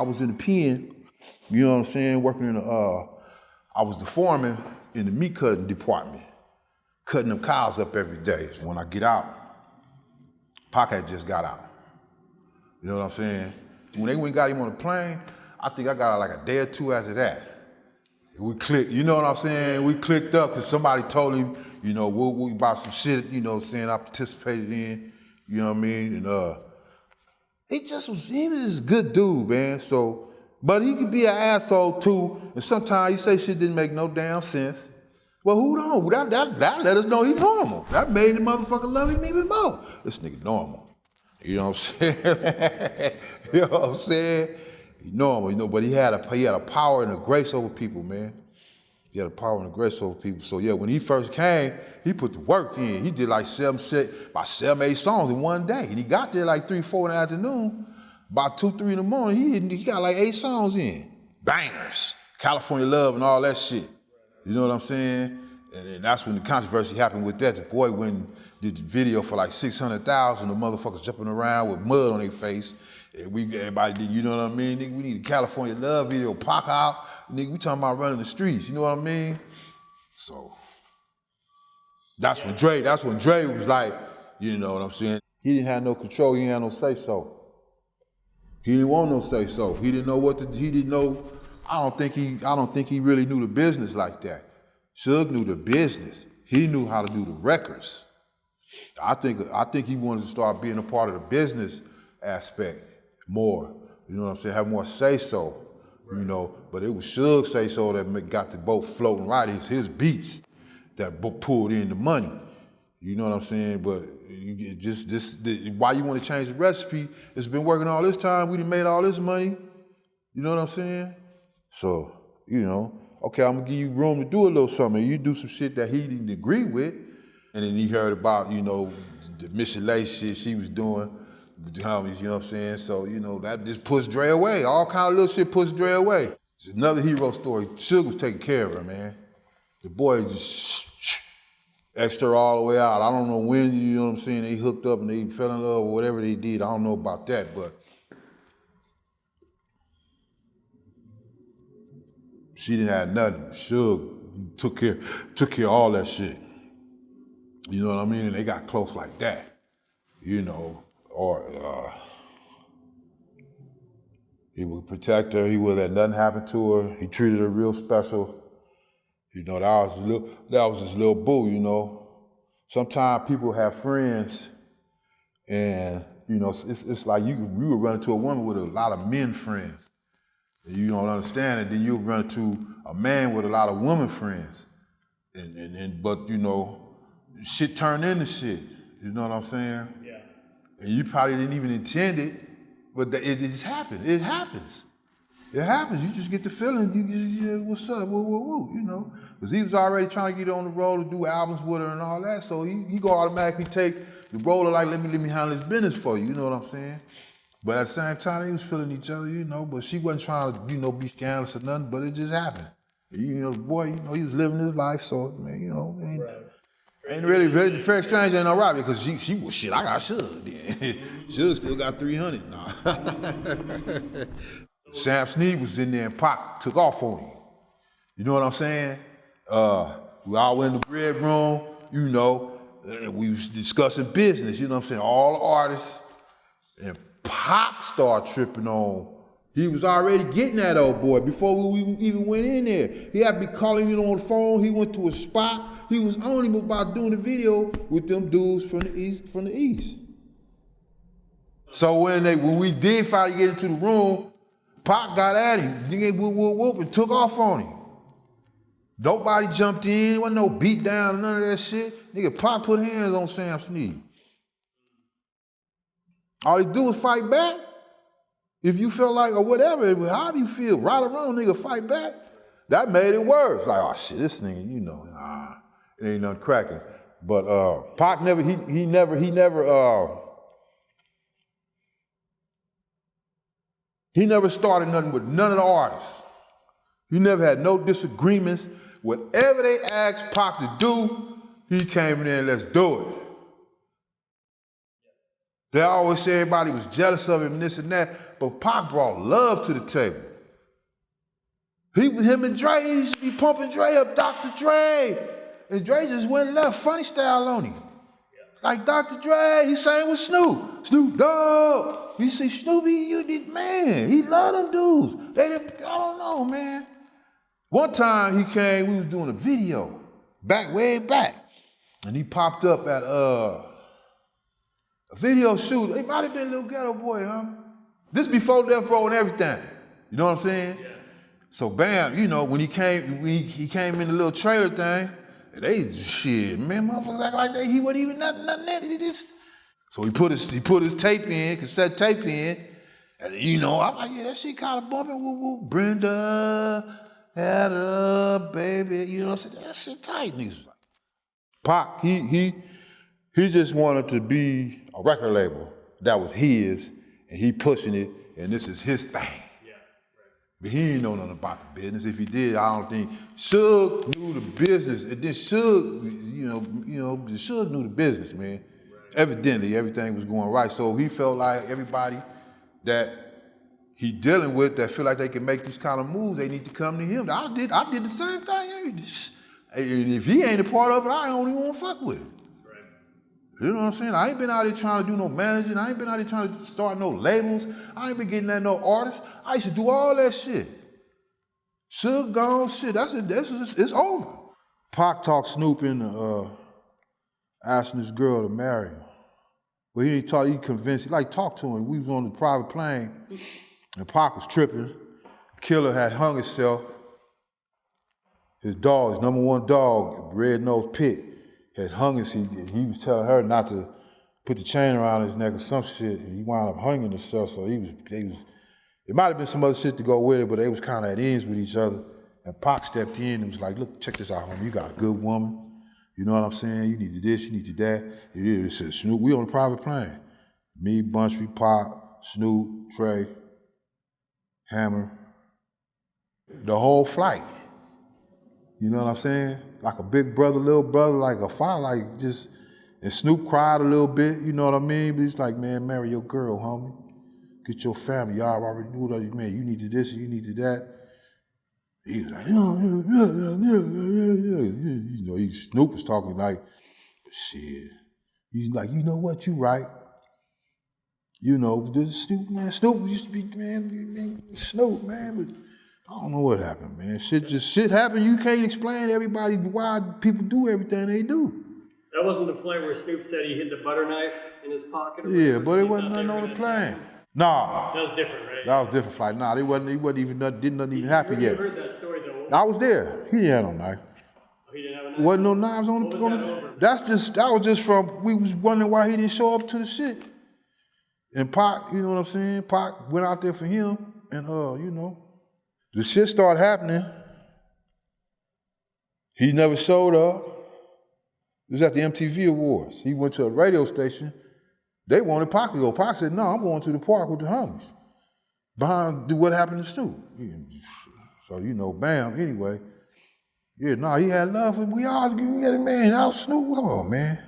I was in the pen, you know what I'm saying, working in I was the foreman in the meat cutting department, cutting them cows up every day. So when I get out, Pac had just got out. You know what I'm saying? When they went and got him on the plane, I think I got out like a day or two after that. We clicked, you know what I'm saying? We clicked up because somebody told him, you know, we about some shit, you know what I'm saying, I participated in, you know what I mean? And he was a good dude, man. So, but he could be an asshole too, and sometimes he say shit didn't make no damn sense. Well, who don't? That let us know he's normal. That made the motherfucker love him even more. This nigga normal. You know what I'm saying? You know what I'm saying? He's normal, you know, but he had a power and a grace over people, man. He had a power and a grace over people. So yeah, when he first came, he put the work in. He did like 7, 8 songs in one day. And he got there like 3, 4 in the afternoon. About 2, 3 in the morning, he got like 8 songs in. Bangers. California Love and all that shit. You know what I'm saying? And that's when the controversy happened with that. The boy went and did the video for like 600,000. The motherfuckers jumping around with mud on their face. And everybody did, you know what I mean? Nigga, we need a California Love video, Pac out. Nigga, we talking about running the streets, you know what I mean? So, that's when Dre was like, you know what I'm saying? He didn't have no control, he didn't have no say-so. He didn't want no say-so. He didn't know he didn't know, I don't think he really knew the business like that. Suge knew the business. He knew how to do the records. I think he wanted to start being a part of the business aspect more. You know what I'm saying? Have more say-so, you know. But it was Suge say-so that got the boat floating right. It's his beats that pulled in the money. You know what I'm saying? But why you want to change the recipe? It's been working all this time. We done made all this money. You know what I'm saying? So, you know, okay, I'm gonna give you room to do a little something. You do some shit that he didn't agree with. And then he heard about, you know, the Michel'le shit she was doing with the homies, you know what I'm saying? So, you know, that just pushed Dre away. All kind of little shit pushed Dre away. It's another hero story. Suge was taking care of her, man. The boy just X'd her all the way out. I don't know when, you know what I'm saying, they hooked up and they fell in love or whatever they did. I don't know about that, but she didn't have nothing. Suge took care of all that shit. You know what I mean? And they got close like that, you know, or he would protect her, he would let nothing happen to her. He treated her real special. You know, that was his little boo, you know. Sometimes people have friends and, you know, it's like you would run into a woman with a lot of men friends. And you don't understand it, then you'll run into a man with a lot of women friends. But, you know, shit turned into shit. You know what I'm saying? Yeah. And you probably didn't even intend it, but it just happened. It happens. It happens. You just get the feeling. You what's up? Woo. You know, because he was already trying to get on the road to do albums with her and all that. So he go automatically take the role of like, let me handle this business for you. You know what I'm saying? But at the same time, they was feeling each other. You know, but she wasn't trying to, you know, be scandalous or nothing. But it just happened. You know, the boy, you know, he was living his life. So man, you know, ain't really Fair Exchange ain't all right because she was shit. I got Suge. Suge still got 300. Nah. Sam Sneed was in there and Pac took off on him. You know what I'm saying? We all went in the red room, you know, and we was discussing business, you know what I'm saying? All the artists. And Pac started tripping on. He was already getting that old boy before we even went in there. He had to be calling me on the phone. He went to a spot. He was on him about doing a video with them dudes from the east. So when we did finally get into the room, Pac got at him, nigga whoop, and took off on him. Nobody jumped in, wasn't no beat down, none of that shit. Nigga, Pac put hands on Sam Sneed. All he do was fight back. If you felt like, or whatever, how do you feel? Right or wrong, nigga, fight back. That made it worse. Like, oh shit, this nigga, you know, it ain't nothing cracking. But Pac never started nothing with none of the artists. He never had no disagreements. Whatever they asked Pac to do, he came in there and let's do it. They always say everybody was jealous of him, this and that. But Pac brought love to the table. Him and Dre, he used to be pumping Dre up, Dr. Dre. And Dre just went left, funny style on him. Like Dr. Dre, he sang with Snoop. Snoop Dogg. You see, Snoopy, you did, man, he loved them dudes. I don't know, man. One time he came, we was doing a video, way back. And he popped up at a video shoot. It might have been Little Ghetto Boy, huh? This before Death Row and everything. You know what I'm saying? Yeah. So bam, you know, when he came in the little trailer thing, they shit, man, motherfuckers act like he wasn't even nothing. So he put his tape in, cassette tape in, and you know, I'm like, yeah, that shit kind of bumping. Woo woo. Brenda, had up, baby. You know what I'm saying? That shit tight, niggas. Pac, he just wanted to be a record label that was his, and he pushing it, and this is his thing. But he ain't know nothing about the business. If he did, I don't think Suge knew the business. And then Suge, Suge knew the business, man. Right. Evidently, everything was going right. So he felt like everybody that he dealing with that feel like they can make these kind of moves, they need to come to him. I did the same thing. If he ain't a part of it, I don't even want to fuck with him. Right. You know what I'm saying? I ain't been out here trying to do no managing. I ain't been out here trying to start no labels. I ain't been getting at no artists. I used to do all that shit. Suge gone, shit, it's over. Pac talked Snoop into asking this girl to marry him. But he convinced, he talked to him. We was on the private plane, and Pac was tripping. Killer had hung himself. His dog, his number one dog, Red-Nosed Pit, had hung himself. He was telling her not to put the chain around his neck or some shit, and he wound up hanging himself, so it might have been some other shit to go with it, but they was kind of at ends with each other. And Pac stepped in and was like, look, check this out, homie. You got a good woman. You know what I'm saying? You need to this, you need to that. He said, Snoop, we on a private plane. Me, Bunchy, Pac, Snoop, Trey, Hammer. The whole flight. You know what I'm saying? Like a big brother, little brother, like a father, and Snoop cried a little bit, you know what I mean? But he's like, man, marry your girl, homie. Get your family. Y'all already knew that, man. You need to this, you need to that. He was like, you know, Snoop was talking like, shit. He's like, you know what, you right. You know, this Snoop used to be, man, Snoop, man, but I don't know what happened, man. Shit happened. You can't explain to everybody why people do everything they do. That wasn't the flight where Snoop said he hid the butter knife in his pocket? Yeah, but it wasn't nothing on the plane. Nah. That was different, right? That was a different flight. Nah, didn't even happen yet. You heard that story though? I was there. He didn't have no knife. Oh, he didn't have a knife? Wasn't no knives on the That was just from, we was wondering why he didn't show up to the shit. And Pac, you know what I'm saying? Pac went out there for him, and you know, the shit started happening. He never showed up. It was at the MTV Awards. He went to a radio station. They wanted Pac to go. Pac said, no, I'm going to the park with the homies. Behind what happened to Snoop. So, you know, bam, anyway. Yeah, no, he had love for, we got a man out Snoop. Come on, man.